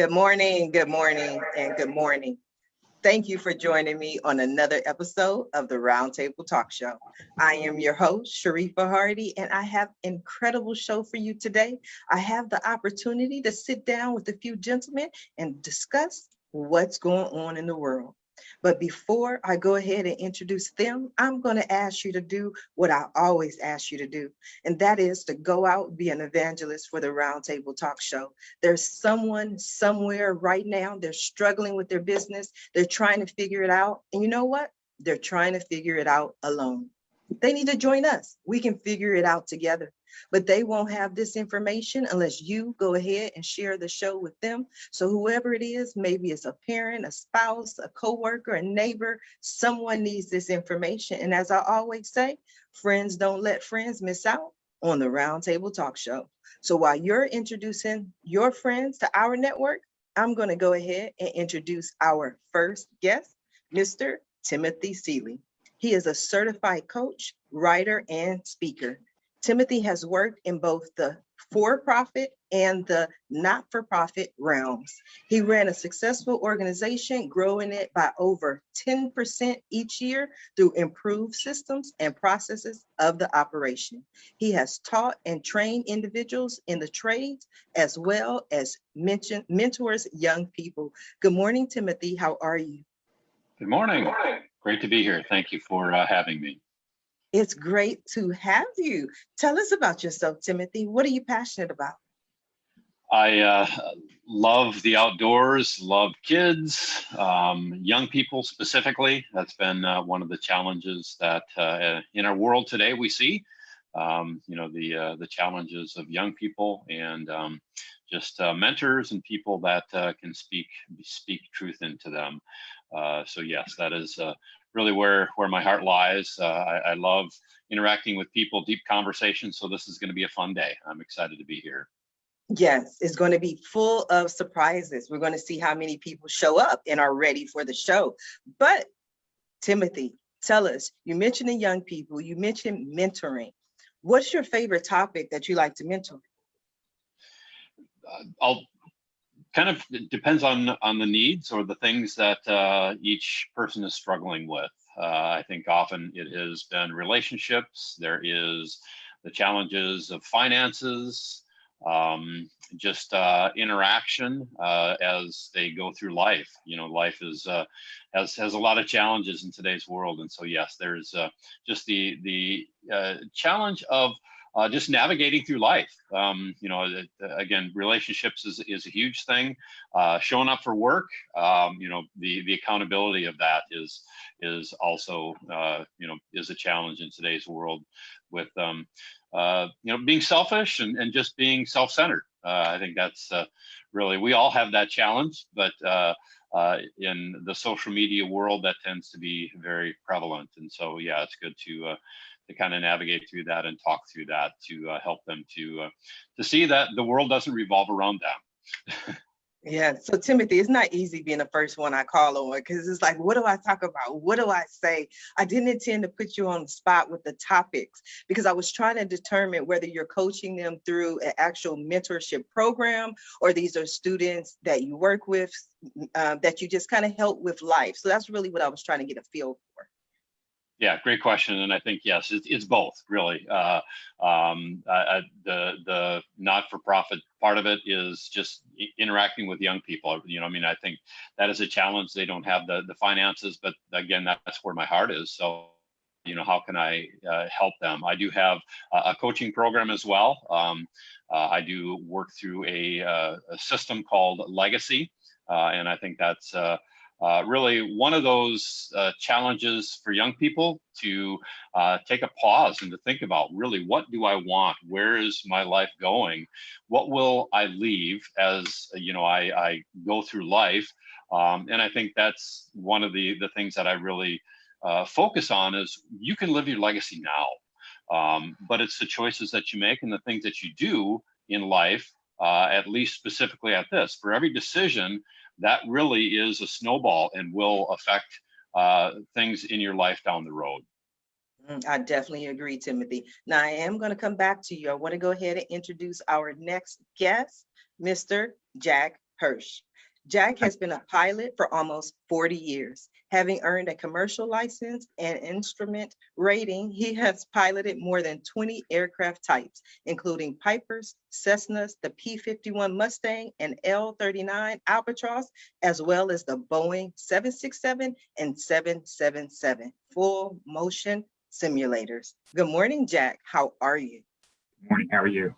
good morning, and good morning. Thank you for joining me on another episode of the Roundtable Talk Show. I am your host, Sharifa Hardy, and I have an incredible show for you today. I have the opportunity to sit down with a few gentlemen and discuss what's going on in the world. But before I go ahead and introduce them, I'm going to ask you to do what I always ask you to do, and that is to go out and be an evangelist for the Roundtable Talk Show. There's someone somewhere right now, they're struggling with their business, they're trying to figure it out, and you know what? They're trying to figure it out alone. They need to join us. We can figure it out together. But they won't have this information unless you go ahead and share the show with them. So whoever it is, maybe it's a parent, a spouse, a coworker, a neighbor, someone needs this information. And as I always say, friends don't let friends miss out on the Roundtable Talk Show. So while you're introducing your friends to our network, I'm going to go ahead and introduce our first guest, Mr. Timothy Seeley. He is a certified coach, writer, and speaker. Timothy has worked in both the for-profit and the not-for-profit realms. He ran a successful organization, growing it by over 10% each year through improved systems and processes of the operation. He has taught and trained individuals in the trades as well as mentors young people. Good morning, Timothy. How are you? Good morning. Great to be here. Thank you for having me. It's great to have you. Tell us about yourself, Timothy. What are you passionate about? I love the outdoors, love kids, young people specifically. That's been one of the challenges that in our world today we see. The challenges of young people and just mentors and people that can speak truth into them. So yes, that is really where my heart lies. I love interacting with people, deep conversations. So this is going to be a fun day. I'm excited to be here. Yes, it's going to be full of surprises. We're going to see how many people show up and are ready for the show. But Timothy, tell us, you mentioned the young people, you mentioned mentoring. What's your favorite topic that you like to mentor? It depends on the needs or the things that each person is struggling with. I think often it has been relationships. There is the challenges of finances, just interaction as they go through life. You know, life is has a lot of challenges in today's world, and so yes, there's just the challenge of just navigating through life. Again, relationships is a huge thing. Showing up for work, the accountability of that is also is a challenge in today's world with being selfish and just being self-centered. I think that's really, we all have that challenge, but in the social media world, that tends to be very prevalent. And so, yeah, it's good to kind of navigate through that and talk through that to help them to see that the world doesn't revolve around them. Yeah, so Timothy, it's not easy being the first one I call on because it's like, what do I talk about? What do I say? I didn't intend to put you on the spot with the topics because I was trying to determine whether you're coaching them through an actual mentorship program or these are students that you work with that you just kind of help with life. So that's really what I was trying to get a feel for. Yeah, great question. And I think, yes, it's both, really. The not-for-profit part of it is just interacting with young people. I think that is a challenge. They don't have the finances, but again, that's where my heart is. So, how can I help them? I do have a coaching program as well. I do work through a system called Legacy, and I think that's really one of those challenges for young people to take a pause and to think about, really, what do I want? Where is my life going? What will I leave as I go through life? And I think that's one of the things that I really focus on is you can live your legacy now, but it's the choices that you make and the things that you do in life, at least specifically at this. For every decision, that really is a snowball and will affect things in your life down the road. I definitely agree, Timothy. Now, I am going to come back to you. I want to go ahead and introduce our next guest, Mr. Jack Hirsch. Jack has been a pilot for almost 40 years. Having earned a commercial license and instrument rating, he has piloted more than 20 aircraft types, including Pipers, Cessnas, the P-51 Mustang, and L-39 Albatross, as well as the Boeing 767 and 777 full motion simulators. Good morning, Jack. How are you? Good morning. How are you?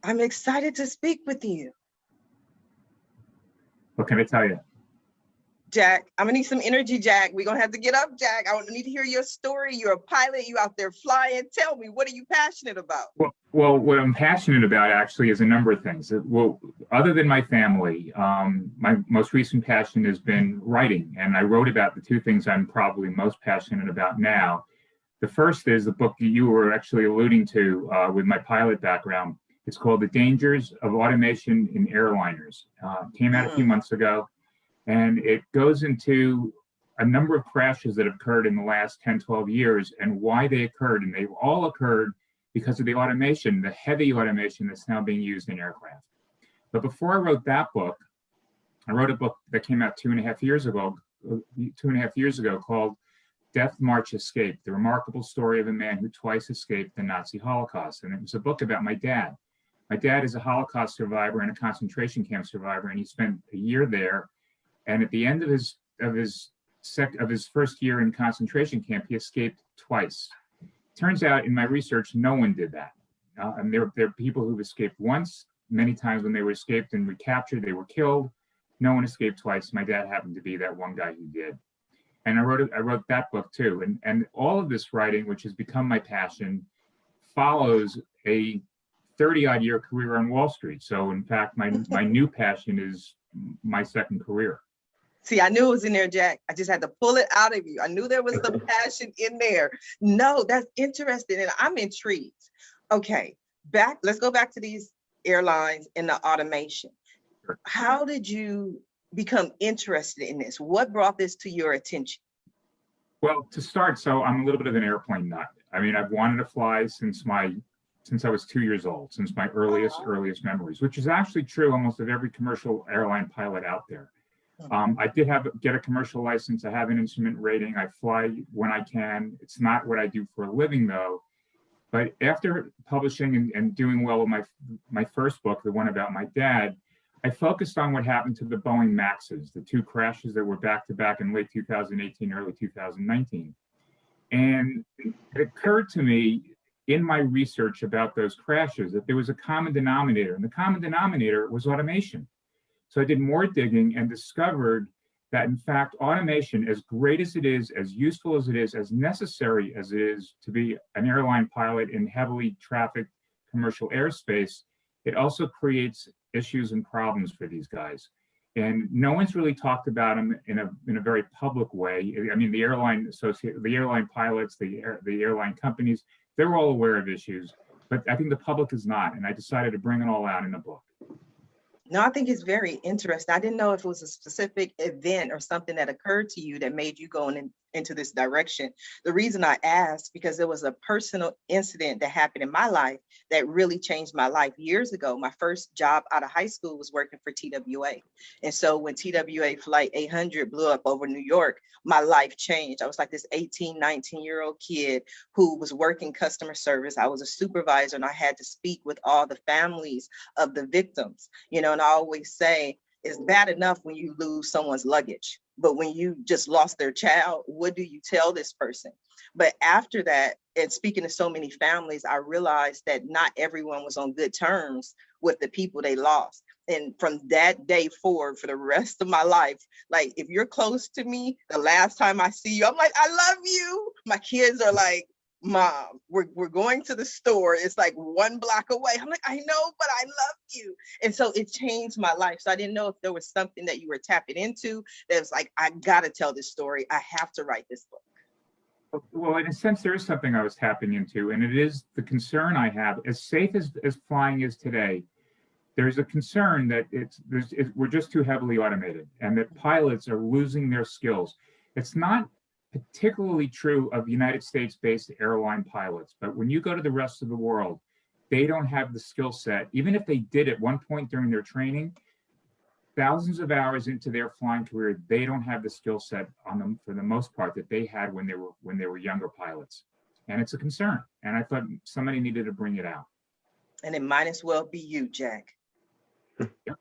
I'm excited to speak with you. What can I tell you? Jack, I'm gonna need some energy, Jack. We're gonna have to get up, Jack. I need to hear your story. You're a pilot, you out there flying. Tell me, what are you passionate about? Well, what I'm passionate about actually is a number of things. Well, other than my family, my most recent passion has been writing, and I wrote about the two things I'm probably most passionate about now. The first is the book that you were actually alluding to with my pilot background. It's called The Dangers of Automation in Airliners. Came out a few months ago, and it goes into a number of crashes that have occurred in the last 10, 12 years and why they occurred. And they've all occurred because of the automation, the heavy automation that's now being used in aircraft. But before I wrote that book, I wrote a book that came out 2.5 years ago called Death March Escape, the remarkable story of a man who twice escaped the Nazi Holocaust. And it was a book about my dad. My dad is a Holocaust survivor and a concentration camp survivor, and he spent a year there. And at the end of his first year in concentration camp, he escaped twice. Turns out, in my research, no one did that. And there are people who've escaped once. Many times when they were escaped and recaptured, they were killed. No one escaped twice. My dad happened to be that one guy who did. And I wrote that book too. And all of this writing, which has become my passion, follows a 30-odd year career on Wall Street. So in fact, my new passion is my second career. See, I knew it was in there, Jack. I just had to pull it out of you. I knew there was some passion in there. No, that's interesting, and I'm intrigued. Okay, let's go back to these airlines and the automation. Sure. How did you become interested in this? What brought this to your attention? Well, to start, so I'm a little bit of an airplane nut. I mean, I've wanted to fly since I was 2 years old, since my earliest memories, which is actually true almost of every commercial airline pilot out there. I did get a commercial license. I have an instrument rating. I fly when I can. It's not what I do for a living, though. But after publishing and doing well with my first book, the one about my dad, I focused on what happened to the Boeing Maxes, the two crashes that were back-to-back in late 2018, early 2019. And it occurred to me in my research about those crashes that there was a common denominator, and the common denominator was automation. So I did more digging and discovered that, in fact, automation, as great as it is, as useful as it is, as necessary as it is to be an airline pilot in heavily trafficked commercial airspace, it also creates issues and problems for these guys. And no one's really talked about them in a very public way. I mean, the airline pilots, the airline companies, they're all aware of issues, but I think the public is not. And I decided to bring it all out in a book. No, I think it's very interesting. I didn't know if it was a specific event or something that occurred to you that made you go into this direction. The reason I asked, because there was a personal incident that happened in my life that really changed my life years ago. My first job out of high school was working for TWA. And so when TWA Flight 800 blew up over New York, my life changed. I was like this 18, 19-year-old kid who was working customer service. I was a supervisor, and I had to speak with all the families of the victims, and I always say, it's bad enough when you lose someone's luggage, but when you just lost their child, what do you tell this person? But after that, and speaking to so many families, I realized that not everyone was on good terms with the people they lost. And from that day forward, for the rest of my life, like, if you're close to me, the last time I see you, I'm like, I love you. My kids are like, Mom, we're going to the store. It's like 1 block away. I'm like, I know, but I love you. And so it changed my life. So I didn't know if there was something that you were tapping into that was like, I got to tell this story. I have to write this book. Well, in a sense, there is something I was tapping into, and it is the concern I have. As safe as flying is today, there's a concern that we're just too heavily automated, and that pilots are losing their skills. It's not particularly true of United States-based airline pilots, but when you go to the rest of the world, they don't have the skill set. Even if they did at one point during their training, thousands of hours into their flying career, they don't have the skill set on them for the most part that they had when they were younger pilots. And it's a concern. And I thought somebody needed to bring it out. And it might as well be you, Jack. Yep.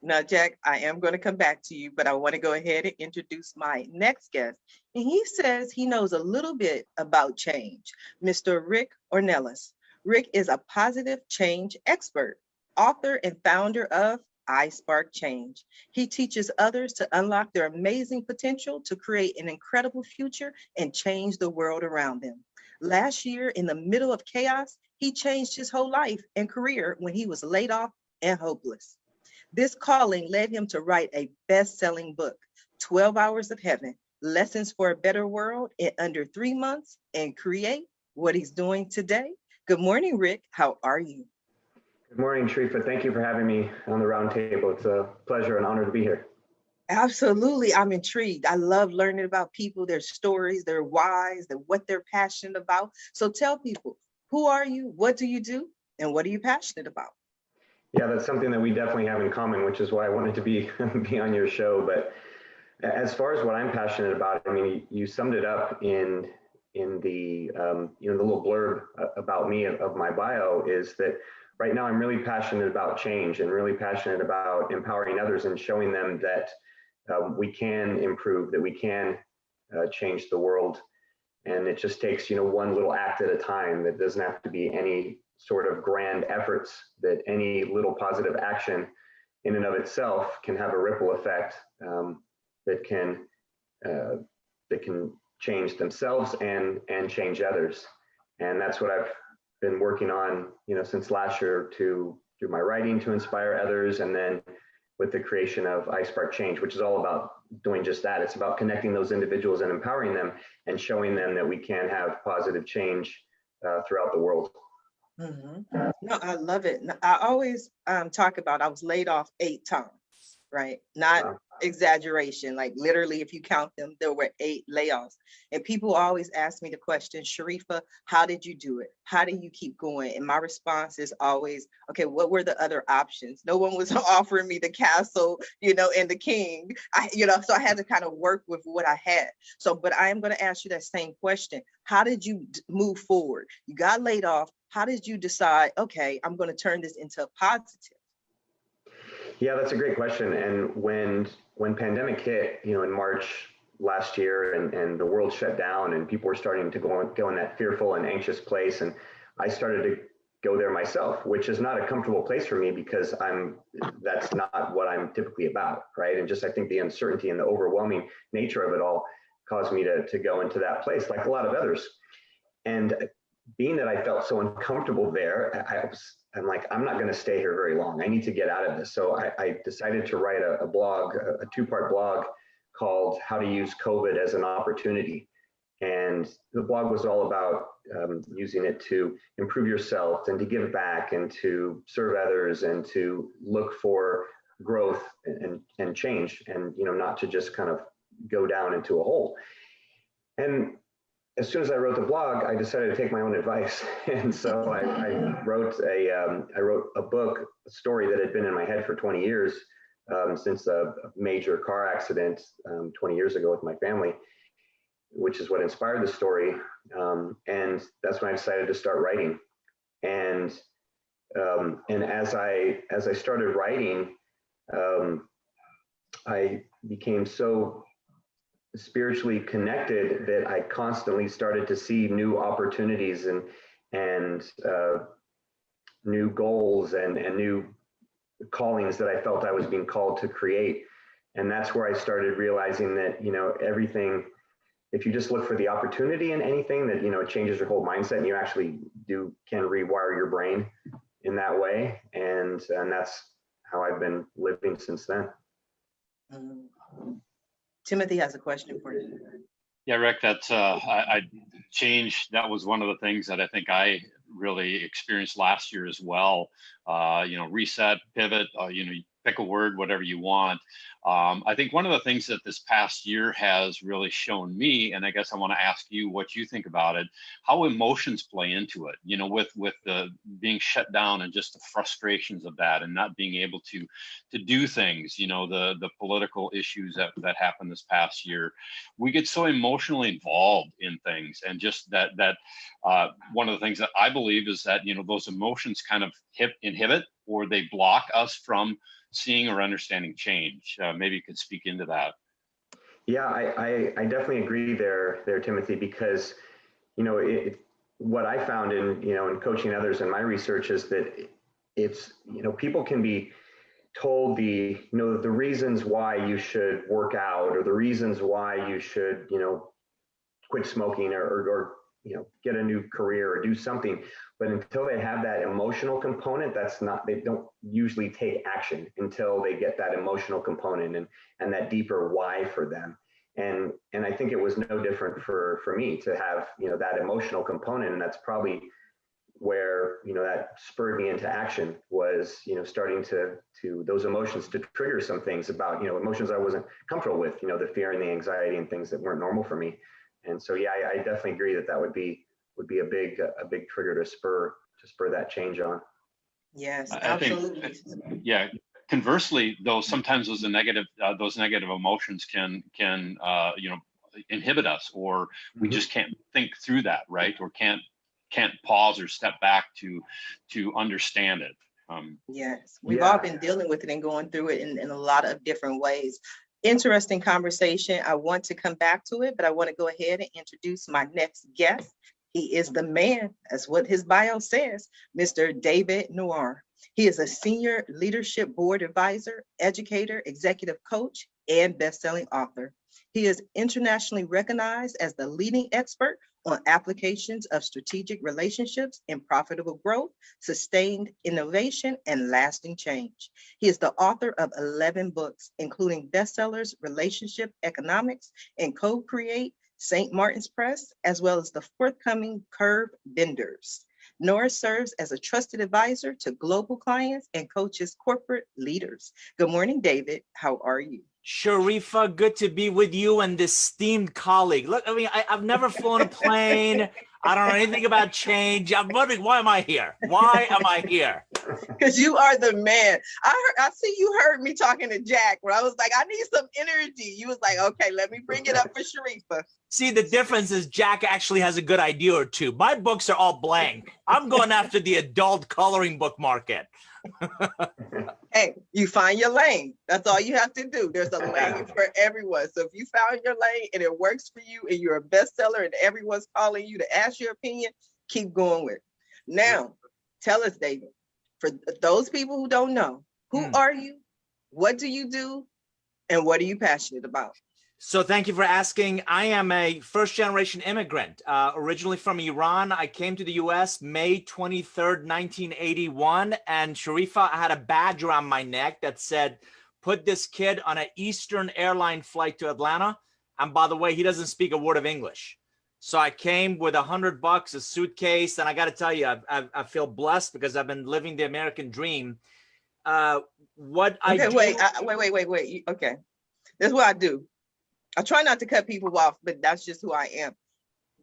Now, Jack, I am going to come back to you, but I want to go ahead and introduce my next guest. And he says he knows a little bit about change, Mr. Rick Ornelas. Rick is a positive change expert, author and founder of I Spark Change. He teaches others to unlock their amazing potential to create an incredible future and change the world around them. Last year, in the middle of chaos, he changed his whole life and career when he was laid off and hopeless. This calling led him to write a best-selling book, 12 Hours of Heaven, Lessons for a Better World in under 3 months, and create what he's doing today. Good morning, Rick. How are you? Good morning, Sharifa. Thank you for having me on the round table. It's a pleasure and honor to be here. Absolutely. I'm intrigued. I love learning about people, their stories, their whys, what they're passionate about. So tell people, who are you? What do you do? And what are you passionate about? Yeah, that's something that we definitely have in common, which is why I wanted to be on your show. But as far as what I'm passionate about, I mean, you summed it up in the the little blurb about me of my bio is that right now I'm really passionate about change and really passionate about empowering others and showing them that we can improve, that we can change the world. And it just takes, one little act at a time. That doesn't have to be any sort of grand efforts, that any little positive action in and of itself can have a ripple effect that can change themselves and change others. And that's what I've been working on, since last year through my writing to inspire others, and then with the creation of I Spark Change, which is all about doing just that. It's about connecting those individuals and empowering them and showing them that we can have positive change throughout the world. Mm-hmm. No, I love it. I always talk about I was laid off 8 times, right? Not exaggeration. Like literally, if you count them, there were 8 layoffs. And people always ask me the question, Sharifa, how did you do it? How do you keep going? And my response is always, okay, what were the other options? No one was offering me the castle, and the king. So I had to kind of work with what I had. So, but I am going to ask you that same question. How did you move forward? You got laid off. How did you decide, okay, I'm going to turn this into a positive? Yeah, that's a great question. And when pandemic hit, in March last year, and the world shut down, and people were starting to go in that fearful and anxious place, and I started to go there myself, which is not a comfortable place for me because that's not what I'm typically about, right? And just I think the uncertainty and the overwhelming nature of it all caused me to go into that place, like a lot of others. And being that I felt so uncomfortable there, I'm like, I'm not going to stay here very long. I need to get out of this. So I decided to write a blog, a 2-part blog called How to Use COVID as an Opportunity. And the blog was all about using it to improve yourself and to give back and to serve others and to look for growth and change, and not to just kind of go down into a hole. And as soon as I wrote the blog, I decided to take my own advice. And so I wrote a book, a story that had been in my head for 20 years, since a major car accident 20 years ago with my family, which is what inspired the story. And that's when I decided to start writing. And as I started writing, I became so spiritually connected that I constantly started to see new opportunities and new goals and new callings that I felt I was being called to create. And that's where I started realizing that, everything, if you just look for the opportunity in anything, that, it changes your whole mindset, and you actually can rewire your brain in that way. And that's how I've been living since then. Timothy has a question for you. Yeah, Rick, that's I changed. That was one of the things that I think I really experienced last year as well. Reset, pivot. pick a word, whatever you want. I think one of the things that this past year has really shown me, and I guess I want to ask you what you think about it, how emotions play into it, you know, with the being shut down and just the frustrations of that and not being able to do things, you know, the political issues that happened this past year. We get so emotionally involved in things, and just that one of the things that I believe is that, you know, those emotions kind of inhibit or they block us from seeing or understanding change. Maybe you could speak into that. Yeah, I definitely agree there, Timothy, because, you know, what I found in, you know, in coaching others in my research is that it's, you know, people can be told the reasons why you should work out, or the reasons why you should, you know, quit smoking, or you know, get a new career or do something. But until they have that emotional component, they don't usually take action until they get that emotional component and that deeper why for them. And I think it was no different for me to have, you know, that emotional component. And that's probably where, you know, that spurred me into action, was, you know, starting to those emotions to trigger some things about, you know, emotions I wasn't comfortable with, you know, the fear and the anxiety and things that weren't normal for me. And so, yeah, I definitely agree that would be a big trigger to spur that change on. Yes, I absolutely. think, yeah. Conversely, though, sometimes those negative emotions can you know, inhibit us, or we just can't think through that, right? Or can't pause or step back to understand it. Yes, we've all been dealing with it and going through it in a lot of different ways. Interesting conversation. I want to come back to it, but I want to go ahead and introduce my next guest. He is the man, that's what his bio says, Mr. David Noir. He is a senior leadership board advisor, educator, executive coach, and best-selling author. He is internationally recognized as the leading expert on applications of strategic relationships in profitable growth, sustained innovation, and lasting change. He is the author of 11 books, including bestsellers, Relationship Economics, and Co-Create, St. Martin's Press, as well as the forthcoming Curve Benders. Noir serves as a trusted advisor to global clients and coaches corporate leaders. Good morning, David. How are you? Sharifa, good to be with you and this esteemed colleague. Look, I mean, I've never flown a plane. I don't know anything about change. I'm wondering, why am I here? Why am I here? Because you are the man. I see you heard me talking to Jack when I was like, I need some energy. You was like, okay, let me bring it up for Sharifa. See, the difference is Jack actually has a good idea or two. My books are all blank. I'm going after the adult coloring book market. Hey, you find your lane. That's all you have to do. There's a lane for everyone. So if you found your lane and it works for you and you're a bestseller and everyone's calling you to ask your opinion, keep going with it. Now, tell us, David, for those people who don't know, who are you? What do you do? And what are you passionate about? So thank you for asking. I am a first-generation immigrant, originally from Iran. I came to the U.S. May 23rd, 1981. And Sharifa, I had a badge around my neck that said, put this kid on an Eastern airline flight to Atlanta. And by the way, he doesn't speak a word of English. So I came with $100, a suitcase. And I got to tell you, I feel blessed because I've been living the American dream. Wait. Okay. That's what I do. I try not to cut people off, but that's just who I am.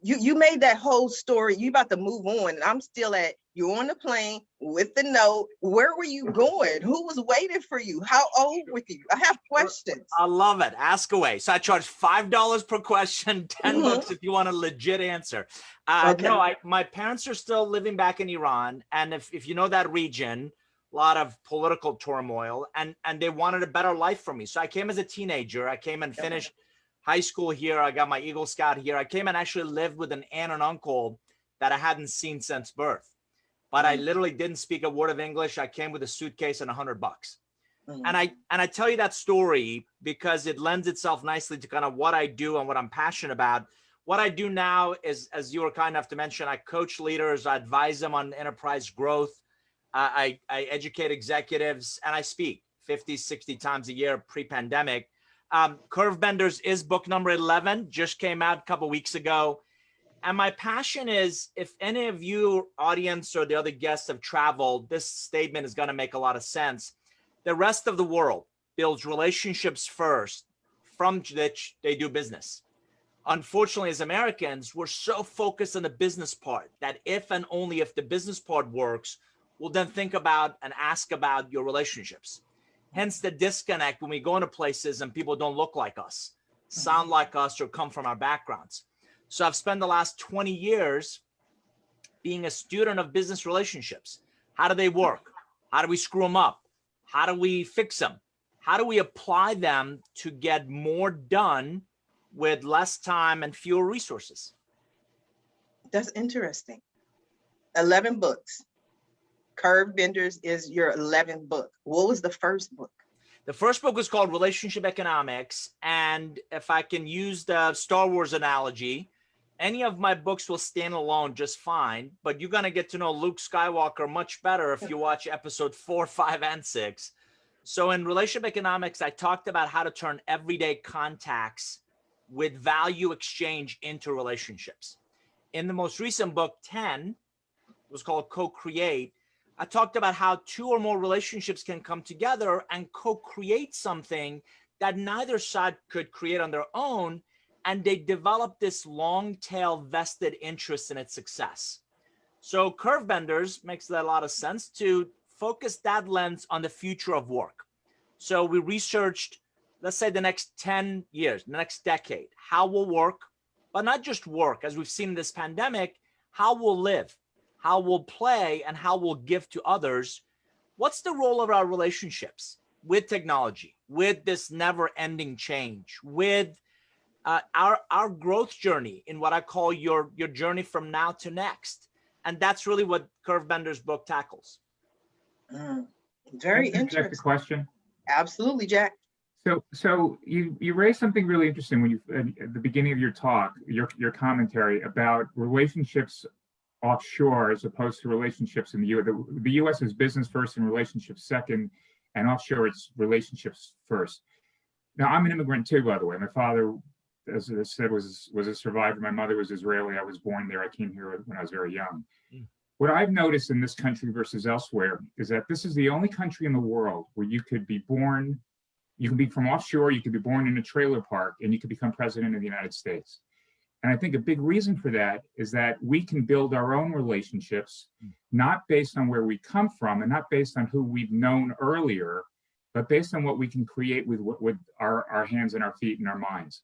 You made that whole story. You about to move on, and I'm still at, you're on the plane with the note. Where were you going? Who was waiting for you? How old were you? I have questions. I love it. Ask away. So I charge $5 per question, $10 if you want a legit answer. Okay. No, my parents are still living back in Iran. And if you know that region, a lot of political turmoil, and they wanted a better life for me. So I came as a teenager. I came and finished high school here. I got my Eagle Scout here. I came and actually lived with an aunt and uncle that I hadn't seen since birth. But I literally didn't speak a word of English. I came with a suitcase and $100. And I tell you that story because it lends itself nicely to kind of what I do and what I'm passionate about. What I do now is, as you were kind enough to mention, I coach leaders, I advise them on enterprise growth. I educate executives, and I speak 50, 60 times a year pre-pandemic. Curve Benders is book number 11, just came out a couple weeks ago. And my passion is, if any of you audience or the other guests have traveled, this statement is going to make a lot of sense. The rest of the world builds relationships first, from which they do business. Unfortunately, as Americans, we're so focused on the business part that if and only if the business part works, we'll then think about and ask about your relationships. Hence the disconnect when we go into places and people don't look like us, sound like us, or come from our backgrounds. So I've spent the last 20 years being a student of business relationships. How do they work? How do we screw them up? How do we fix them? How do we apply them to get more done with less time and fewer resources? That's interesting. 11 books. Curve Benders is your 11th book. What was the first book? The first book was called Relationship Economics. And if I can use the Star Wars analogy, any of my books will stand alone just fine, but you're going to get to know Luke Skywalker much better if you watch episode 4, 5, and 6. So in Relationship Economics, I talked about how to turn everyday contacts with value exchange into relationships. In the most recent book, 10, it was called Co-Create. I talked about how 2 or more relationships can come together and co-create something that neither side could create on their own, and they develop this long tail vested interest in its success. So Curve Benders makes that a lot of sense to focus that lens on the future of work. So we researched, let's say, the next 10 years, the next decade, how we'll work, but not just work, as we've seen in this pandemic, how we'll live, how we'll play, and how we'll give to others. What's the role of our relationships with technology, with this never-ending change, with our growth journey in what I call your journey from now to next? And that's really what Curve Bender's book tackles. Very Can I interject interesting. a question? Absolutely, Jack. So you raised something really interesting when you at the beginning of your talk, your commentary about relationships offshore as opposed to relationships in the U.S. The U.S. is business first and relationships second, and offshore it's relationships first. Now I'm an immigrant too, by the way. My father, as I said, was a survivor. My mother was Israeli. I was born there. I came here when I was very young. What I've noticed in this country versus elsewhere is that this is the only country in the world where you could be born, you can be from offshore, you could be born in a trailer park, and you could become president of the United States. And I think a big reason for that is that we can build our own relationships, not based on where we come from and not based on who we've known earlier, but based on what we can create with our hands and our feet and our minds.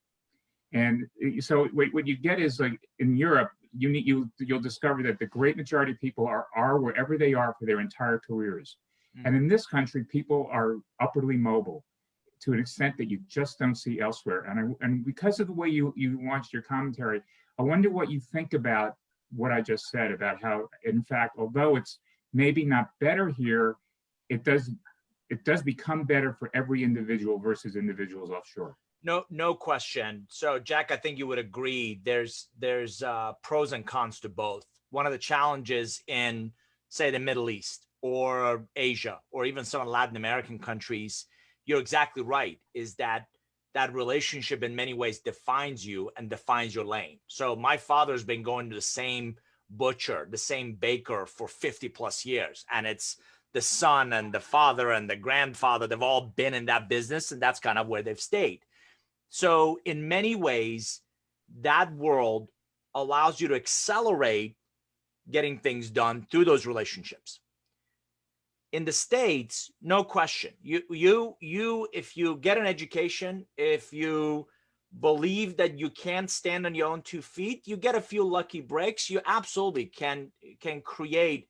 And so what you get is, like in Europe, you'll discover that the great majority of people are wherever they are for their entire careers. And in this country, people are upwardly mobile to an extent that you just don't see elsewhere. And because of the way you launched your commentary, I wonder what you think about what I just said about how, in fact, although it's maybe not better here, it does become better for every individual versus individuals offshore. No question. So Jack, I think you would agree there's pros and cons to both. One of the challenges in, say, the Middle East or Asia or even some Latin American countries, you're exactly right, is that relationship in many ways defines you and defines your lane. So my father's been going to the same butcher, the same baker for 50 plus years. And it's the son and the father and the grandfather, they've all been in that business, and that's kind of where they've stayed. So in many ways, that world allows you to accelerate getting things done through those relationships. In the States, no question, you if you get an education, if you believe that you can stand on your own 2 feet, you get a few lucky breaks, you absolutely can create,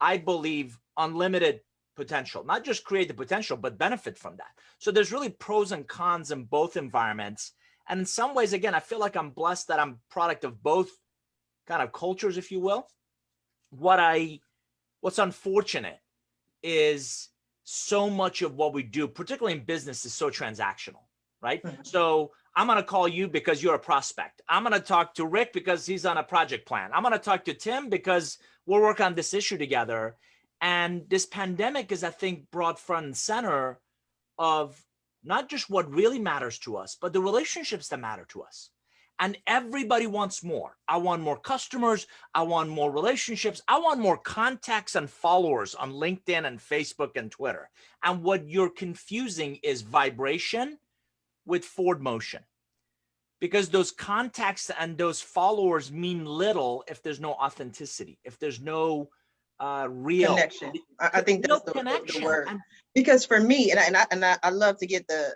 I believe, unlimited potential. Not just create the potential, but benefit from that. So there's really pros and cons in both environments. And in some ways, again, I feel like I'm blessed that I'm product of both kind of cultures, if you will. What's unfortunate is so much of what we do, particularly in business, is so transactional, right? So I'm going to call you because you're a prospect. I'm going to talk to Rick because he's on a project plan. I'm going to talk to Tim because we'll work on this issue together. And this pandemic is, I think, brought front and center of not just what really matters to us, but the relationships that matter to us. And everybody wants more. I want more customers. I want more relationships. I want more contacts and followers on LinkedIn and Facebook and Twitter. And what you're confusing is vibration with forward motion, because those contacts and those followers mean little if there's no authenticity, if there's no real connection. I think that's the word. And because for me, and I love to get the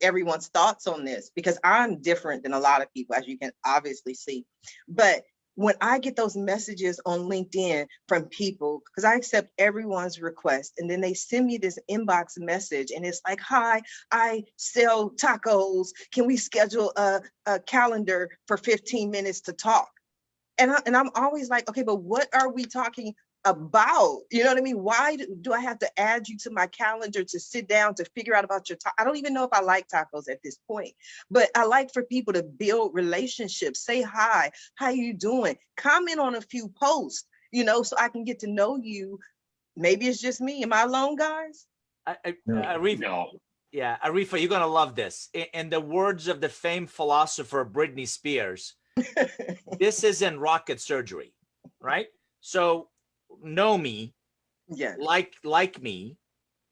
everyone's thoughts on this, because I'm different than a lot of people, as you can obviously see. But when I get those messages on LinkedIn from people, because I accept everyone's request, and then they send me this inbox message and it's like, hi, I sell tacos. Can we schedule a calendar for 15 minutes to talk? And I'm always like, okay, but what are we talking about? You know what I mean? Why do I have to add you to my calendar to sit down to figure out about your I don't even know if I like tacos at this point, but I like for people to build relationships. Say hi, how you doing? Comment on a few posts, you know, so I can get to know you. Maybe it's just me. Am I alone, guys? Arifa, yeah, Arifa, you're gonna love this. In the words of the famed philosopher Britney Spears, this isn't rocket surgery, right? So know me, yeah, like me,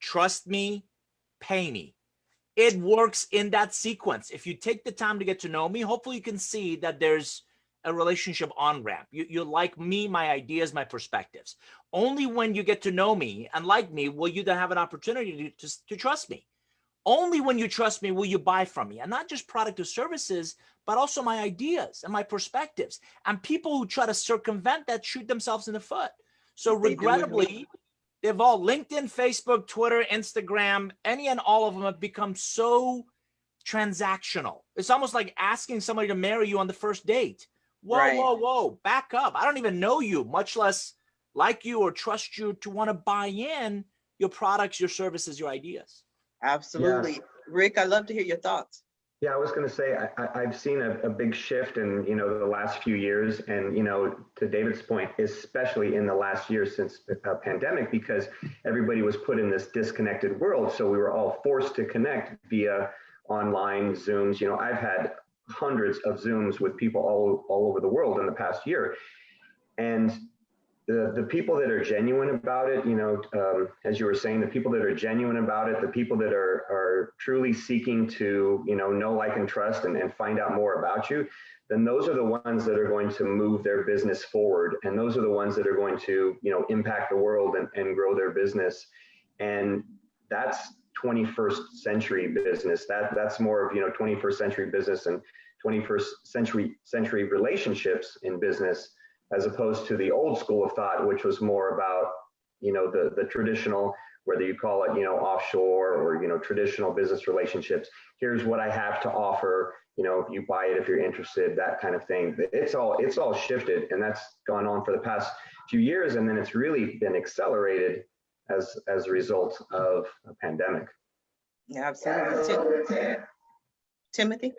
trust me, pay me. It works in that sequence. If you take the time to get to know me, hopefully you can see that there's a relationship on ramp. You like me, my ideas, my perspectives. Only when you get to know me and like me will you then have an opportunity to trust me. Only when you trust me will you buy from me, and not just product or services, but also my ideas and my perspectives. And people who try to circumvent that shoot themselves in the foot. So regrettably, they've all LinkedIn, Facebook, Twitter, Instagram, any and all of them have become so transactional. It's almost like asking somebody to marry you on the first date. Whoa, right. whoa, back up. I don't even know you, much less like you or trust you to want to buy in your products, your services, your ideas. Absolutely. Yeah. Rick, I'd love to hear your thoughts. Yeah, I was going to say, I've seen a big shift in, you know, the last few years. And, you know, to David's point, especially in the last year since the pandemic, because everybody was put in this disconnected world. So we were all forced to connect via online Zooms. You know, I've had hundreds of Zooms with people all over the world in the past year. And the people that are genuine about it, you know, as you were saying, the people that are genuine about it, the people that are truly seeking to, you know, like, and trust and find out more about you, then those are the ones that are going to move their business forward. And those are the ones that are going to, you know, impact the world and grow their business. And that's 21st century business. That's more of, you know, 21st century business and 21st century relationships in business, as opposed to the old school of thought, which was more about, you know, the traditional, whether you call it, you know, offshore or, you know, traditional business relationships. Here's what I have to offer, you know, if you buy it, if you're interested, that kind of thing. It's all shifted, and that's gone on for the past few years. And then it's really been accelerated as a result of a pandemic. Yeah, absolutely. Timothy?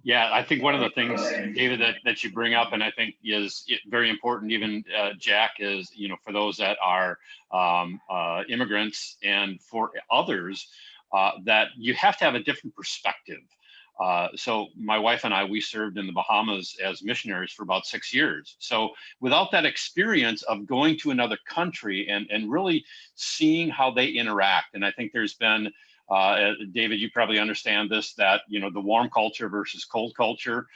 Yeah, I think one of the things, David, that you bring up, and I think is very important, even Jack, is, you know, for those that are immigrants and for others, that you have to have a different perspective. So my wife and I, we served in the Bahamas as missionaries for about 6 years. So without that experience of going to another country and really seeing how they interact, and I think there's been, David, you probably understand this, that, you know, the warm culture versus cold culture,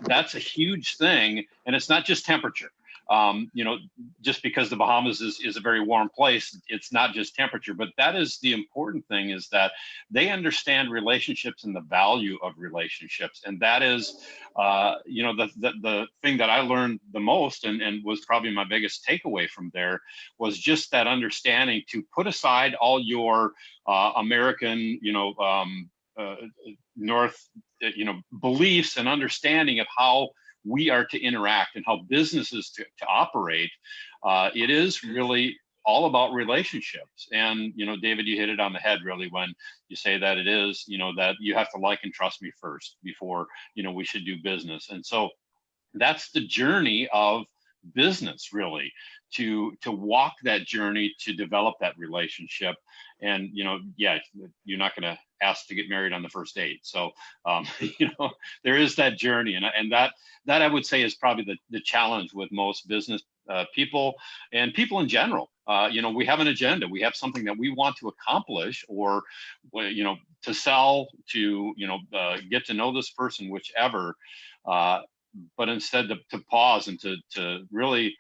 that's a huge thing. And it's not just temperature. You know, just because the Bahamas is a very warm place, it's not just temperature, but that is the important thing, is that they understand relationships and the value of relationships. And that is, you know, the thing that I learned the most and was probably my biggest takeaway from there was just that understanding to put aside all your American, you know, North, you know, beliefs and understanding of how we are to interact and how businesses to operate. It is really all about relationships. And, you know, David, you hit it on the head really when you say that it is, you know, that you have to like and trust me first before, you know, we should do business. And so that's the journey of business really to walk that journey, to develop that relationship. And yeah, you're not going to ask to get married on the first date. So there is that journey, and that I would say is probably the challenge with most business people and people in general. We have an agenda, we have something that we want to accomplish, or to sell, to get to know this person, whichever. But instead to pause and to really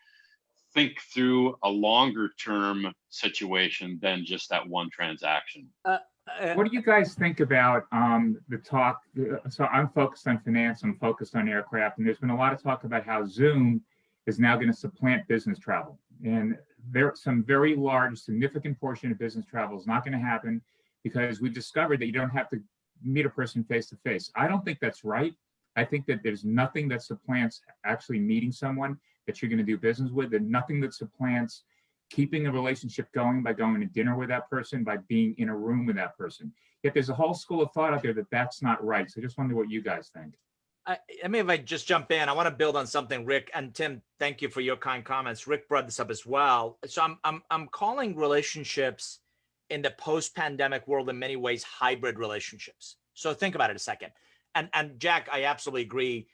think through a longer term situation than just that one transaction. What do you guys think about the talk? So I'm focused on finance, I'm focused on aircraft, and there's been a lot of talk about how Zoom is now going to supplant business travel. And there's some very large, significant portion of business travel is not going to happen because we discovered that you don't have to meet a person face to face. I don't think that's right. I think that there's nothing that supplants actually meeting someone that you're going to do business with, and nothing that supplants keeping a relationship going by going to dinner with that person, by being in a room with that person. Yet there's a whole school of thought out there that that's not right. So I just wonder what you guys think. I mean, if I just jump in, I want to build on something Rick and Tim, thank you for your kind comments. Rick brought this up as well. So I'm calling relationships in the post-pandemic world in many ways hybrid relationships. So think about it a second. And Jack, I absolutely agree.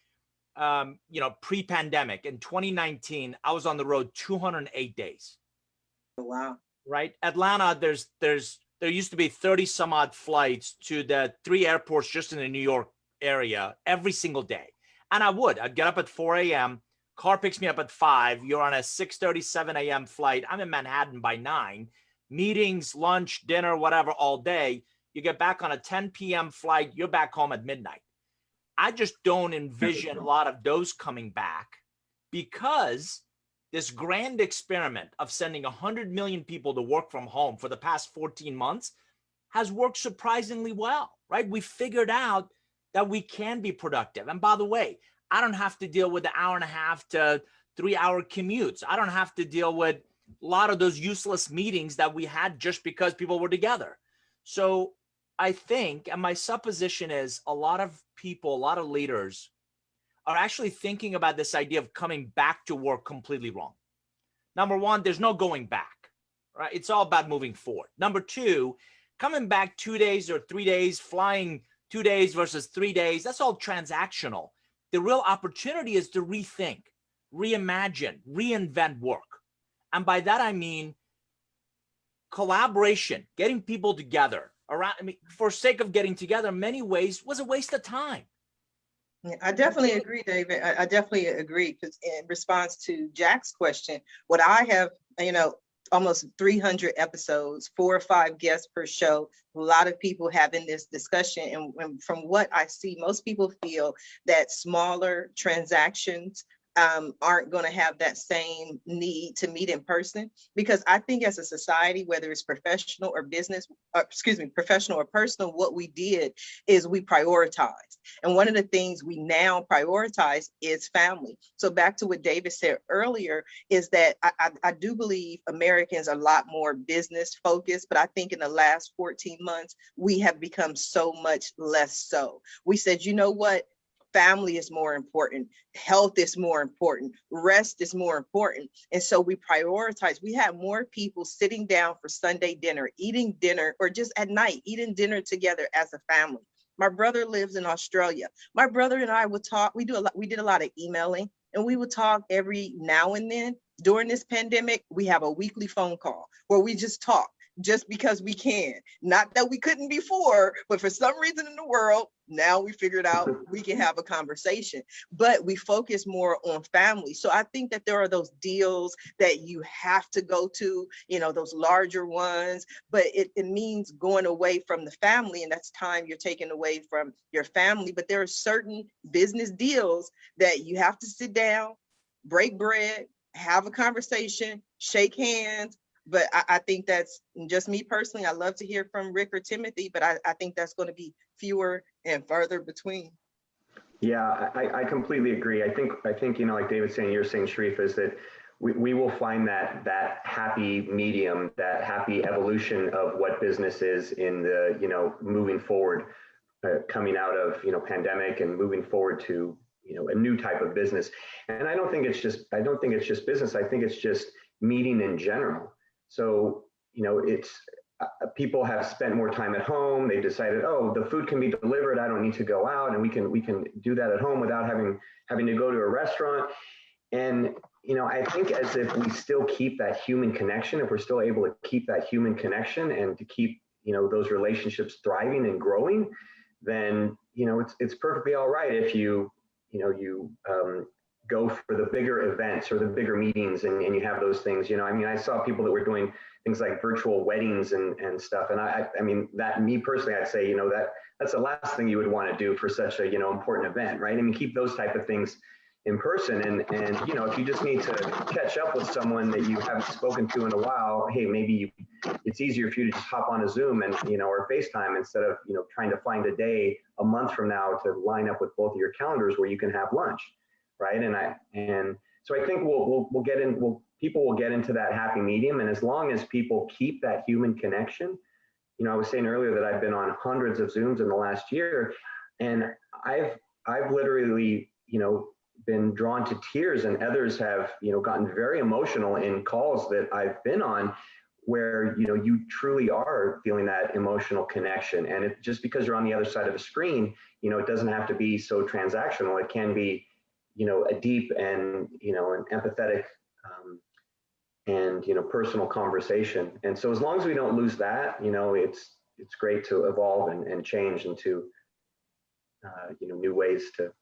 Pre-pandemic in 2019, I was on the road 208 days. Wow. Right. Atlanta, there used to be 30 some odd flights to the 3 airports just in the New York area every single day. And I'd get up at 4 a.m. Car picks me up at 5. You're on a 6:30, 7 a.m. flight. I'm in Manhattan by 9. Meetings, lunch, dinner, whatever, all day. You get back on a 10 p.m. flight. You're back home at midnight. I just don't envision a lot of those coming back, because this grand experiment of sending 100 million people to work from home for the past 14 months has worked surprisingly well, right? We figured out that we can be productive. And by the way, I don't have to deal with the 1.5 to 3 hour commutes. I don't have to deal with a lot of those useless meetings that we had just because people were together. So I think, and my supposition is, a lot of people, a lot of leaders are actually thinking about this idea of coming back to work completely wrong. Number one, there's no going back, right? It's all about moving forward. Number two, coming back 2 days or 3 days, flying 2 days versus 3 days, that's all transactional. The real opportunity is to rethink, reimagine, reinvent work. And by that, I mean collaboration, getting people together around, for sake of getting together, in many ways was a waste of time. Yeah, I definitely agree, David. I definitely agree, because in response to Jack's question, what I have, almost 300 episodes, 4 or 5 guests per show, a lot of people having this discussion. And from what I see, most people feel that smaller transactions aren't going to have that same need to meet in person, because I think as a society, whether it's professional or professional or personal, what we did is we prioritized. And one of the things we now prioritize is family. So back to what David said earlier, is that I do believe Americans are a lot more business focused, but I think in the last 14 months, we have become so much less so. We said, you know what? Family is more important. Health is more important. Rest is more important. And so we prioritize. We have more people sitting down for Sunday dinner, eating dinner, or just at night, eating dinner together as a family. My brother lives in Australia. My brother and I would talk. We did a lot of emailing, and we would talk every now and then. During this pandemic, we have a weekly phone call where we just talk, just because we can. Not that we couldn't before, but for some reason in the world, now we figured out we can have a conversation, but we focus more on family. So I think that there are those deals that you have to go to, those larger ones, but it means going away from the family, and that's time you're taking away from your family. But there are certain business deals that you have to sit down, break bread, have a conversation, shake hands. But I think that's just me personally. I love to hear from Rick or Timothy, but I think that's going to be fewer and further between. Yeah, I completely agree. I think like David's saying, you're saying, Sharif, is that we will find that happy medium, that happy evolution of what business is in the moving forward, coming out of pandemic and moving forward to a new type of business. And I don't think it's just business. I think it's just meeting in general. So, it's people have spent more time at home. They decided, oh, the food can be delivered. I don't need to go out, and we can do that at home without having to go to a restaurant. And I think as if we still keep that human connection, if we're still able to keep that human connection and to keep those relationships thriving and growing, then it's perfectly all right if you go for the bigger events or the bigger meetings and you have those things. I saw people that were doing things like virtual weddings and stuff, and I mean that, me personally, I'd say that's the last thing you would want to do for such a important event, right? I mean, keep those type of things in person, and if you just need to catch up with someone that you haven't spoken to in a while, hey, maybe it's easier for you to just hop on a Zoom and or FaceTime instead of trying to find a day a month from now to line up with both of your calendars where you can have lunch, right? And so I think people will get into that happy medium, and as long as people keep that human connection, I was saying earlier that I've been on hundreds of Zooms in the last year, and I've literally been drawn to tears, and others have gotten very emotional in calls that I've been on, where you truly are feeling that emotional connection. And just because you're on the other side of the screen, it doesn't have to be so transactional. It can be a deep and an empathetic and personal conversation. And so as long as we don't lose that, it's great to evolve and change into new ways to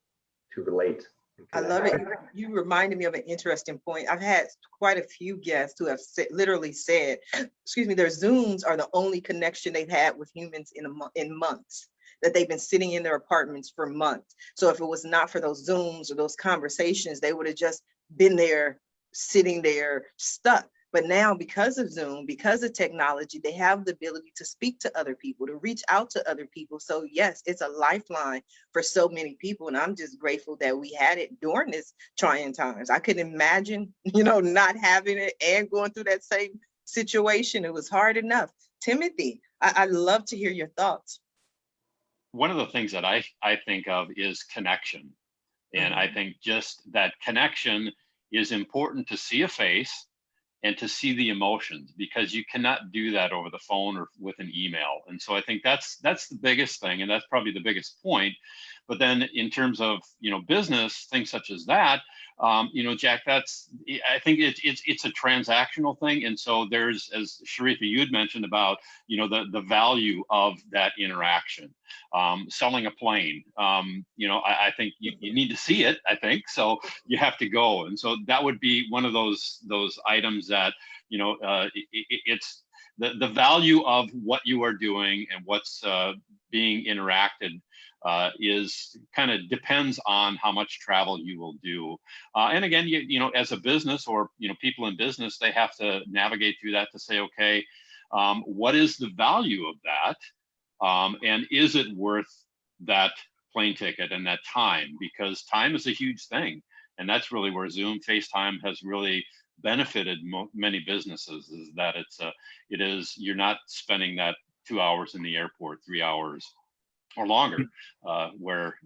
relate. I love it. You reminded me of an interesting point. I've had quite a few guests who have literally said, excuse me, their Zooms are the only connection they've had with humans in months, that they've been sitting in their apartments for months. So if it was not for those Zooms or those conversations, they would have just been there, sitting there, stuck. But now, because of Zoom, because of technology, they have the ability to speak to other people, to reach out to other people. So yes, it's a lifeline for so many people. And I'm just grateful that we had it during this trying times. I couldn't imagine, not having it and going through that same situation. It was hard enough. Timothy, I'd love to hear your thoughts. One of the things that I think of is connection. And I think just that connection is important, to see a face and to see the emotions, because you cannot do that over the phone or with an email. And so I think that's the biggest thing, and that's probably the biggest point. But then in terms of business, things such as that, Jack, I think it's a transactional thing. And so there's, as Sharifa, you'd mentioned about the value of that interaction. Selling a plane, I think you need to see it, I think, so you have to go. And so that would be one of those items that it's the value of what you are doing and what's being interacted is kind of depends on how much travel you will do. And again, as a business, or people in business, they have to navigate through that to say, okay, what is the value of that? And is it worth that plane ticket and that time? Because time is a huge thing. And that's really where Zoom, FaceTime has really benefited many businesses, is that you're not spending that 2 hours in the airport, 3 hours or longer, where,